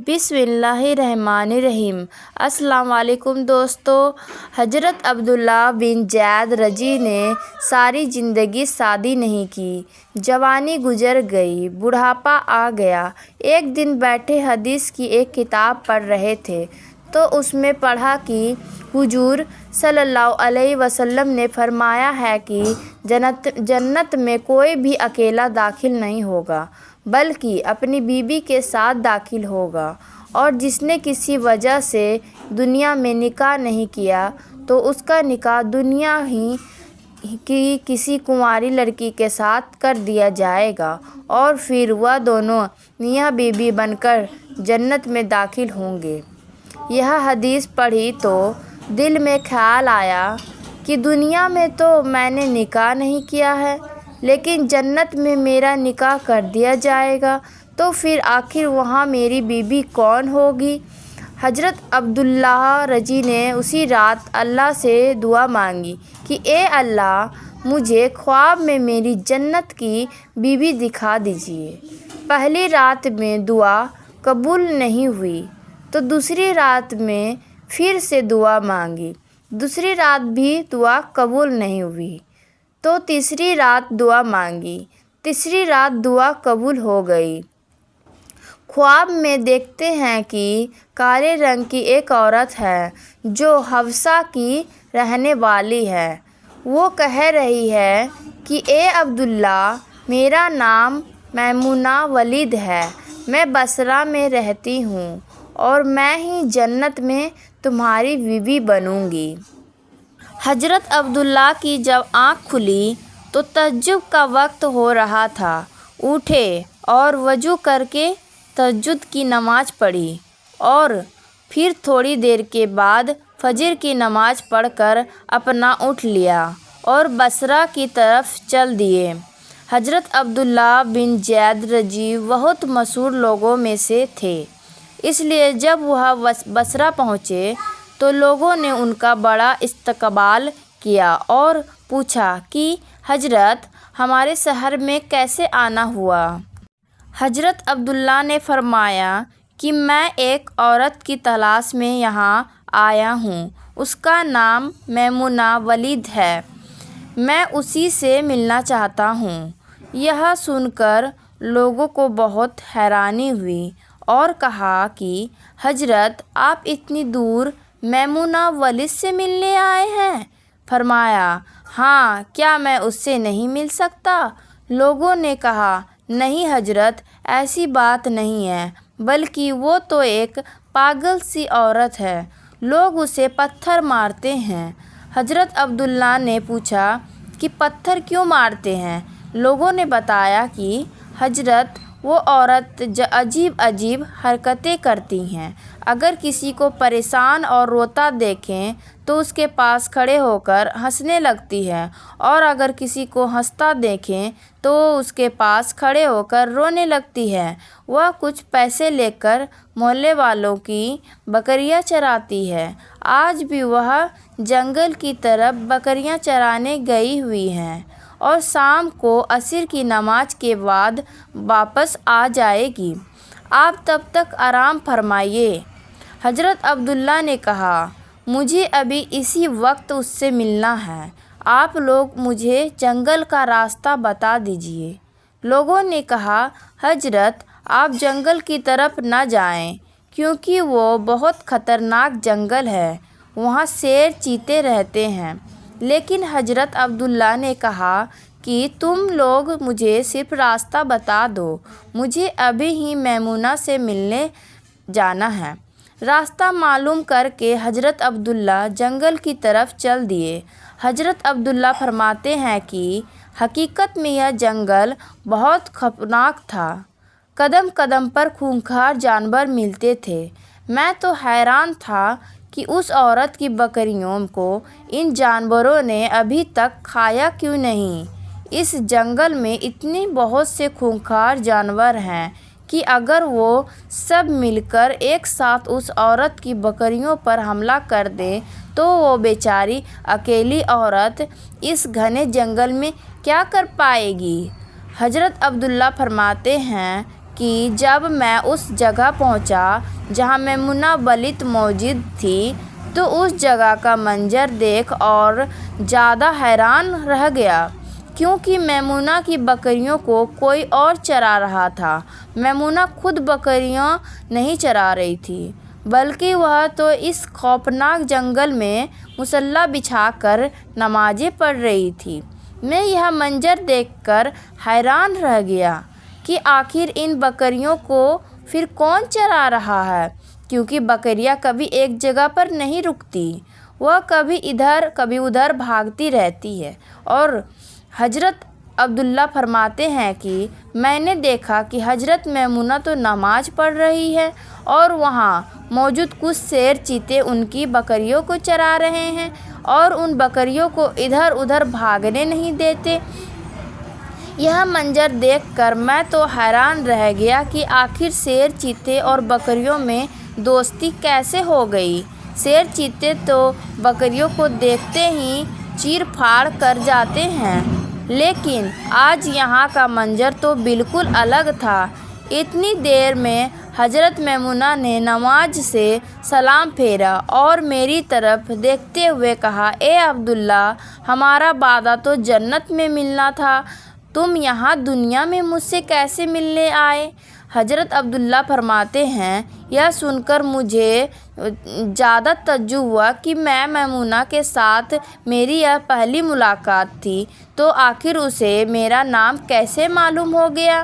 बिस्मिल्लाहिर्रहमानिर्रहीम। अस्सलाम वालेकुम दोस्तों। हज़रत अब्दुल्लाह बिन ज़ैद रज़ी ने सारी ज़िंदगी शादी नहीं की। जवानी गुजर गई, बुढ़ापा आ गया। एक दिन बैठे हदीस की एक किताब पढ़ रहे थे तो उसमें पढ़ा कि हुजूर सल्लल्लाहु अलैहि वसल्लम ने फरमाया है कि जन्नत में कोई भी अकेला दाखिल नहीं होगा बल्कि अपनी बीवी के साथ दाखिल होगा, और जिसने किसी वजह से दुनिया में निकाह नहीं किया तो उसका निकाह दुनिया ही की किसी कुंवारी लड़की के साथ कर दिया जाएगा और फिर वह दोनों मियाँ बीवी बनकर जन्नत में दाखिल होंगे। यह हदीस पढ़ी तो दिल में ख्याल आया कि दुनिया में तो मैंने निकाह नहीं किया है, लेकिन जन्नत में मेरा निकाह कर दिया जाएगा तो फिर आखिर वहाँ मेरी बीवी कौन होगी। हज़रत अब्दुल्लाह रज़ी ने उसी रात अल्लाह से दुआ मांगी कि ए अल्लाह, मुझे ख्वाब में मेरी जन्नत की बीवी दिखा दीजिए। पहली रात में दुआ कबूल नहीं हुई तो दूसरी रात में फिर से दुआ मांगी। दूसरी रात भी दुआ कबूल नहीं हुई तो तीसरी रात दुआ मांगी। तीसरी रात दुआ कबूल हो गई। ख्वाब में देखते हैं कि काले रंग की एक औरत है जो हफ्सा की रहने वाली है। वो कह रही है कि ए अब्दुल्ला, मेरा नाम मैमुना वलीद है, मैं बसरा में रहती हूँ और मैं ही जन्नत में तुम्हारी बीवी बनूंगी। हज़रत अब्दुल्ला की जब आँख खुली तो तहज्जुद का वक्त हो रहा था। उठे और वज़ू करके तहज्जुद की नमाज़ पढ़ी और फिर थोड़ी देर के बाद फजर की नमाज़ पढ़कर अपना उठ लिया और बसरा की तरफ चल दिए। हज़रत अब्दुल्लाह बिन ज़ैद रज़ी बहुत मशहूर लोगों में से थे, इसलिए जब वह बसरा पहुँचे तो लोगों ने उनका बड़ा इस्तकबाल किया और पूछा कि हज़रत, हमारे शहर में कैसे आना हुआ। हज़रत अब्दुल्ला ने फरमाया कि मैं एक औरत की तलाश में यहाँ आया हूँ, उसका नाम मैमुना वलीद है, मैं उसी से मिलना चाहता हूँ। यह सुनकर लोगों को बहुत हैरानी हुई और कहा कि हज़रत, आप इतनी दूर मैमुना वलीद से मिलने आए हैं। फरमाया, हाँ, क्या मैं उससे नहीं मिल सकता। लोगों ने कहा, नहीं हज़रत, ऐसी बात नहीं है, बल्कि वो तो एक पागल सी औरत है, लोग उसे पत्थर मारते हैं। हज़रत अब्दुल्ला ने पूछा कि पत्थर क्यों मारते हैं। लोगों ने बताया कि हज़रत, वो औरत अजीब अजीब हरकतें करती हैं। अगर किसी को परेशान और रोता देखें तो उसके पास खड़े होकर हंसने लगती है, और अगर किसी को हंसता देखें तो उसके पास खड़े होकर रोने लगती है। वह कुछ पैसे लेकर मोहल्ले वालों की बकरियां चराती है। आज भी वह जंगल की तरफ बकरियां चराने गई हुई हैं और शाम को असर की नमाज के बाद वापस आ जाएगी। आप तब तक आराम फरमाइए। हज़रत अब्दुल्ला ने कहा, मुझे अभी इसी वक्त उससे मिलना है, आप लोग मुझे जंगल का रास्ता बता दीजिए। लोगों ने कहा, हज़रत, आप जंगल की न जाएं, क्योंकि वो बहुत ख़तरनाक जंगल है, वहाँ शेर चीते रहते हैं। लेकिन हज़रत अब्दुल्ला ने कहा कि तुम लोग मुझे सिर्फ रास्ता बता दो, मुझे अभी ही मैमुना से मिलने जाना है। रास्ता मालूम करके हज़रत अब्दुल्ला जंगल की तरफ चल दिए। हज़रत अब्दुल्ला फरमाते हैं कि हकीकत में यह जंगल बहुत खौफनाक था। कदम कदम पर खूंखार जानवर मिलते थे। मैं तो हैरान था कि उस औरत की बकरियों को इन जानवरों ने अभी तक खाया क्यों नहीं। इस जंगल में इतनी बहुत से खूंखार जानवर हैं कि अगर वो सब मिलकर एक साथ उस औरत की बकरियों पर हमला कर दें तो वो बेचारी अकेली औरत इस घने जंगल में क्या कर पाएगी। हज़रत अब्दुल्ला फरमाते हैं کہ جب میں اس جگہ پہنچا جہاں میمونہ ولید موجود تھی تو اس جگہ کا منظر دیکھ اور زیادہ حیران رہ گیا، کیونکہ میمونہ کی بکریوں کو کوئی اور چرا رہا تھا۔ میمونہ خود بکریاں نہیں چرا رہی تھی، بلکہ وہ تو اس خوفناک جنگل میں مسلح بچھا کر نمازیں پڑھ رہی تھی۔ میں یہ منظر دیکھ کر حیران رہ گیا کہ آخر ان بکریوں کو پھر کون چرا رہا ہے، کیونکہ بکریاں کبھی ایک جگہ پر نہیں رکتی، وہ کبھی ادھر کبھی ادھر بھاگتی رہتی ہے۔ اور حضرت عبداللہ فرماتے ہیں کہ میں نے دیکھا کہ حضرت میمونہ تو نماز پڑھ رہی ہے اور وہاں موجود کچھ شیر چیتے ان کی بکریوں کو چرا رہے ہیں اور ان بکریوں کو ادھر ادھر بھاگنے نہیں دیتے۔ یہ منظر دیکھ کر میں تو حیران رہ گیا کہ آخر شیر چیتے اور بکریوں میں دوستی کیسے ہو گئی۔ شیر چیتے تو بکریوں کو دیکھتے ہی چیر پھاڑ کر جاتے ہیں، لیکن آج یہاں کا منظر تو بالکل الگ تھا۔ اتنی دیر میں حضرت میمونہ نے نماز سے سلام پھیرا اور میری طرف دیکھتے ہوئے کہا، اے عبداللہ، ہمارا وعدہ تو جنت میں ملنا تھا، تم یہاں دنیا میں مجھ سے کیسے ملنے آئے؟ حضرت عبداللہ فرماتے ہیں، یہ سن کر مجھے زیادہ تعجب ہوا کہ میں میمونہ کے ساتھ میری یہ پہلی ملاقات تھی، تو آخر اسے میرا نام کیسے معلوم ہو گیا؟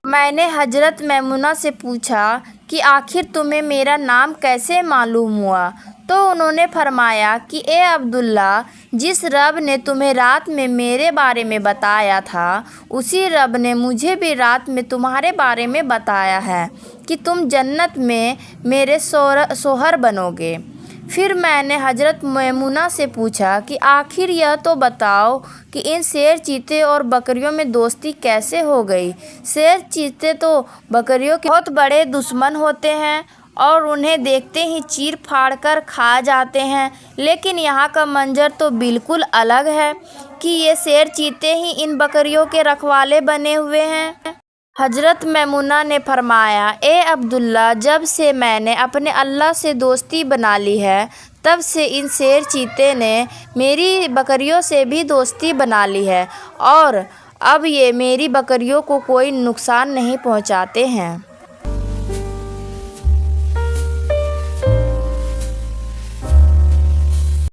میں نے حضرت میمونہ سے پوچھا کہ آخر تمہیں میرا نام کیسے معلوم ہوا؟ تو انہوں نے فرمایا کہ اے عبداللہ، جس رب نے تمہیں رات میں میرے بارے میں بتایا تھا، اسی رب نے مجھے بھی رات میں تمہارے بارے میں بتایا ہے کہ تم جنت میں میرے شوہر بنو گے۔ پھر میں نے حضرت میمونہ سے پوچھا کہ آخر یہ تو بتاؤ کہ ان شیر چیتے اور بکریوں میں دوستی کیسے ہو گئی؟ شیر چیتے تو بکریوں کے بہت بڑے دشمن ہوتے ہیں اور انہیں دیکھتے ہی چیر پھاڑ کر کھا جاتے ہیں، لیکن یہاں کا منظر تو بالکل الگ ہے کہ یہ شیر چیتے ہی ان بکریوں کے رکھوالے بنے ہوئے ہیں۔ حضرت میمونہ نے فرمایا، اے عبداللہ، جب سے میں نے اپنے اللہ سے دوستی بنا لی ہے، تب سے ان شیر چیتے نے میری بکریوں سے بھی دوستی بنا لی ہے اور اب یہ میری بکریوں کو کوئی نقصان نہیں پہنچاتے ہیں۔